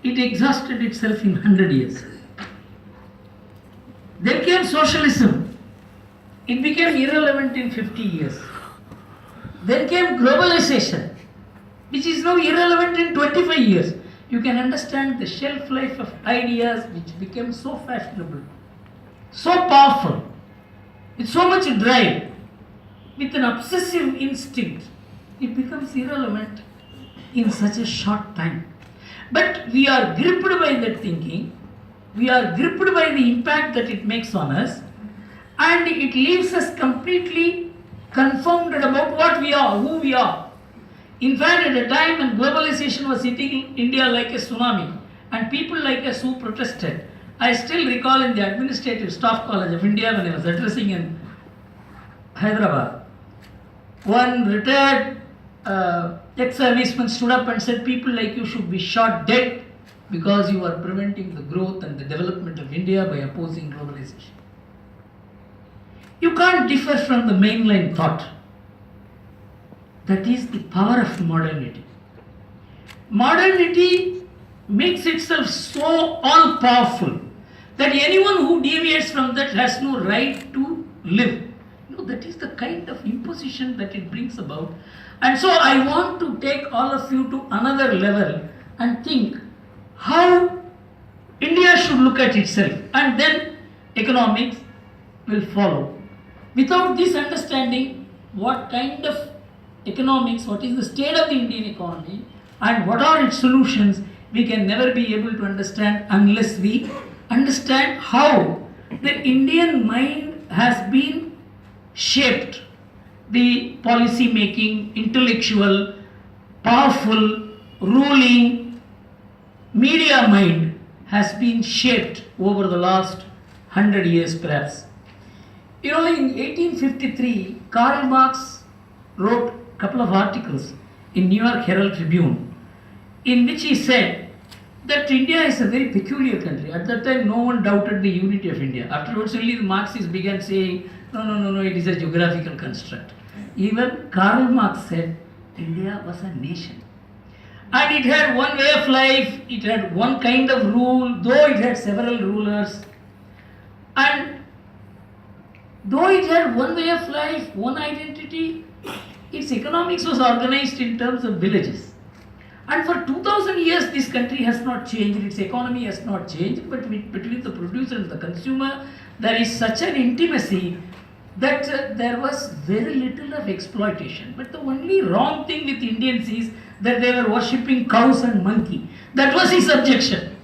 it exhausted itself in 100 years. Then came socialism. It became irrelevant in 50 years. Then came globalization, which is now irrelevant in 25 years. You can understand the shelf life of ideas which became so fashionable, so powerful, with so much drive, with an obsessive instinct. It becomes irrelevant in such a short time. But we are gripped by that thinking, we are gripped by the impact that it makes on us, and it leaves us completely confounded about what we are, who we are. In fact, at a time when globalization was hitting India like a tsunami, and people like us who protested, I still recall in the Administrative Staff College of India when I was addressing in Hyderabad, one retired ex-serviceman stood up and said, people like you should be shot dead because you are preventing the growth and the development of India by opposing globalization. You can't differ from the mainline thought. That is the power of modernity. Modernity makes itself so all-powerful that anyone who deviates from that has no right to live. No, that is the kind of imposition that it brings about. And so I want to take all of you to another level and think how India should look at itself, and then economics will follow. Without this understanding, what kind of economics, what is the state of the Indian economy and what are its solutions, we can never be able to understand unless we understand how the Indian mind has been shaped. The policy making, intellectual, powerful, ruling, media mind has been shaped over the last 100 years perhaps. You know, in 1853, Karl Marx wrote a couple of articles in New York Herald Tribune in which he said that India is a very peculiar country. At that time, no one doubted the unity of India. Afterwards, only the Marxists began saying, no, it is a geographical construct. Even Karl Marx said India was a nation. And it had one way of life, it had one kind of rule, though it had several rulers. And though it had one way of life, one identity, its economics was organized in terms of villages. And for 2000 years, this country has not changed, its economy has not changed, but between the producer and the consumer, there is such an intimacy that there was very little of exploitation. But the only wrong thing with Indians is that they were worshipping cows and monkey. That was his objection.